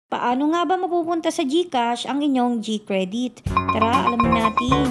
Paano nga ba mapupunta sa GCash ang inyong G-Credit? Tara, alamin natin.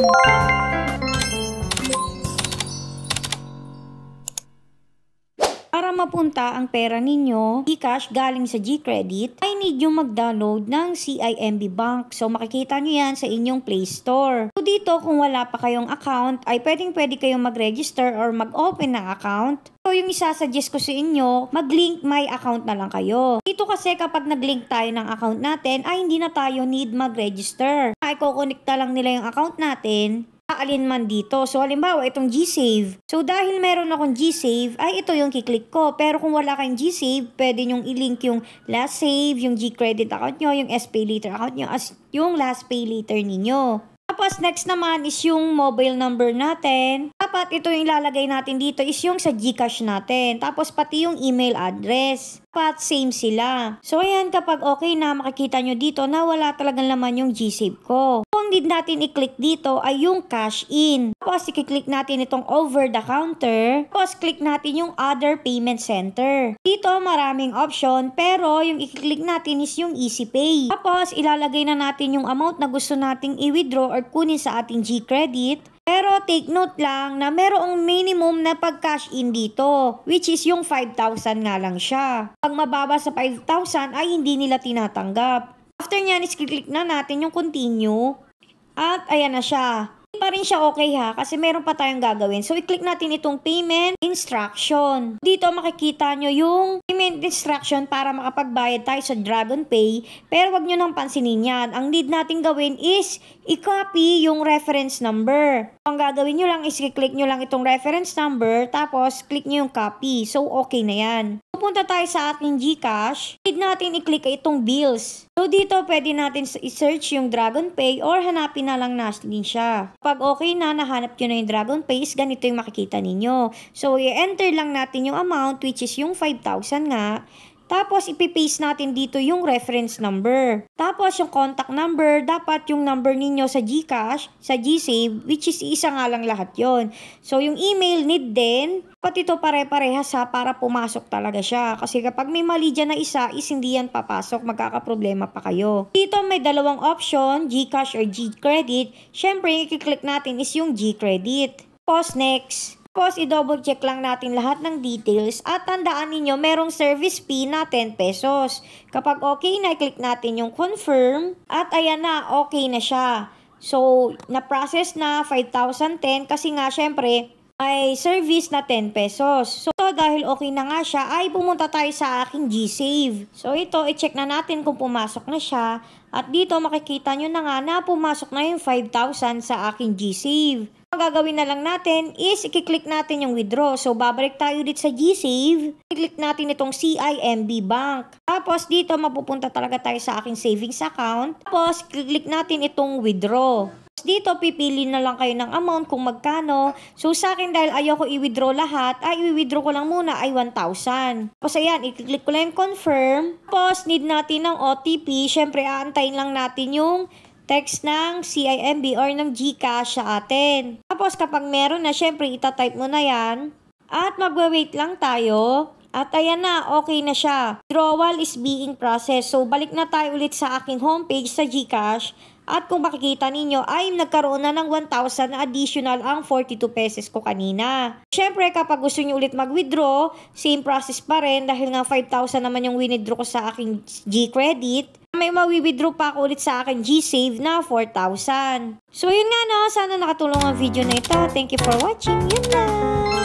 Para mapunta ang pera ninyo, GCash galing sa G-Credit, ay need yung mag-download ng CIMB Bank. So makikita nyo yan sa inyong Play Store. So dito kung wala pa kayong account, ay pwede kayong mag-register or mag-open ng account. So yung isasuggest ko sa inyo, mag-link my account na lang kayo. Dito kasi kapag nag-link tayo ng account natin, ay hindi na tayo need mag-register. Ay kukonekta lang nila yung account natin, alin man dito. So, halimbawa, itong G-Save. So, dahil meron akong G-Save, ay ito yung kiklik ko. Pero kung wala kayong G-Save, pwede nyong i-link yung last save, yung G-Credit account nyo, yung S-Pay Later account nyo, as yung last pay later ninyo. Tapos, next naman is yung mobile number natin. Dapat ito yung ilalagay natin dito is yung sa GCash natin. Tapos, pati yung email address. Dapat same sila. So, ayan, kapag okay na, makikita nyo dito na wala talagang laman yung G-Save ko. Kung need natin i-click dito ay yung cash in. Tapos, i-click natin itong over the counter. Tapos, click natin yung other payment center. Dito, maraming option, pero yung i-click natin is yung Easy Pay. Tapos, ilalagay na natin yung amount na gusto nating i-withdraw or kunin sa ating G-Credit. Pero take note lang na merong minimum na pag-cash in dito, which is yung 5,000 nga lang siya. Pag mababa sa 5,000 ay hindi nila tinatanggap. After nyan, is-click na natin yung continue. At ayan na siya. Hindi pa rin siya okay ha, kasi meron pa tayong gagawin. So, i-click natin itong payment instruction. Dito makikita nyo yung payment instruction para makapagbayad tayo sa Dragon Pay. Pero wag nyo nang pansinin yan. Ang need natin gawin is i-copy yung reference number. Ang gagawin nyo lang is i-click nyo lang itong reference number, tapos click nyo yung copy. So, okay na yan. Pupunta tayo sa ating GCash. Need natin i-click itong bills. So, dito pwede natin i-search yung Dragon Pay or hanapin na lang natin siya. Pag okay na, nahanap nyo na yung Dragon Pay, ganito yung makikita ninyo. So, i-enter lang natin yung amount, which is yung 5,000 nga. Tapos, ipipaste natin dito yung reference number. Tapos, yung contact number, dapat yung number ninyo sa GCash, sa GSave, which is isa nga lang lahat yon. So, yung email need din, pati ito pare-parehas ha, para pumasok talaga siya. Kasi kapag may mali dyan na isa, is hindi yan papasok, magkakaproblema pa kayo. Dito may dalawang option, GCash or G-Credit. Siyempre, yung i-click natin is yung G-Credit. Tapos, next. Tapos, i-double check lang natin lahat ng details at tandaan ninyo, merong service fee na 10 pesos. Kapag okay na, i-click natin yung confirm at ayan na, okay na siya. So, na-process na 5,010 kasi nga, syempre, ay service na 10 pesos. So, dahil okay na nga siya, ay pumunta tayo sa aking GSave. So, ito, i-check na natin kung pumasok na siya. At dito, makikita nyo na nga na pumasok na yung 5,000 sa aking GSave. Ang gagawin na lang natin is i-click natin yung withdraw. So, babalik tayo dito sa GSave. I-click natin itong CIMB Bank. Tapos, dito mapupunta talaga tayo sa aking savings account. Tapos, click natin itong withdraw. Dito, pipili na lang kayo ng amount kung magkano. So, sa akin dahil ayoko i-withdraw lahat, ay i-withdraw ko lang muna ay 1,000. Tapos, ayan, i-click ko lang yung confirm. Tapos, need natin ng OTP. Siyempre, aantayin lang natin yung text ng CIMB or ng GCash sa atin. Tapos, kapag meron na, siyempre, itatype mo na yan. At magwa-wait lang tayo. At ayan na, okay na siya. Withdrawal is being processed. So, balik na tayo ulit sa aking homepage sa GCash. At kung makikita ninyo, ay nagkaroon na ng 1,000 na additional ang 42 pesos ko kanina. Siyempre, kapag gusto nyo ulit mag-withdraw, same process pa rin dahil nga 5,000 naman yung withdraw ko sa aking G-Credit. May mawi-withdraw pa ako ulit sa aking G-Save na 4,000. So, yun nga no, sana nakatulong ang video na ito. Thank you for watching. Yun lang!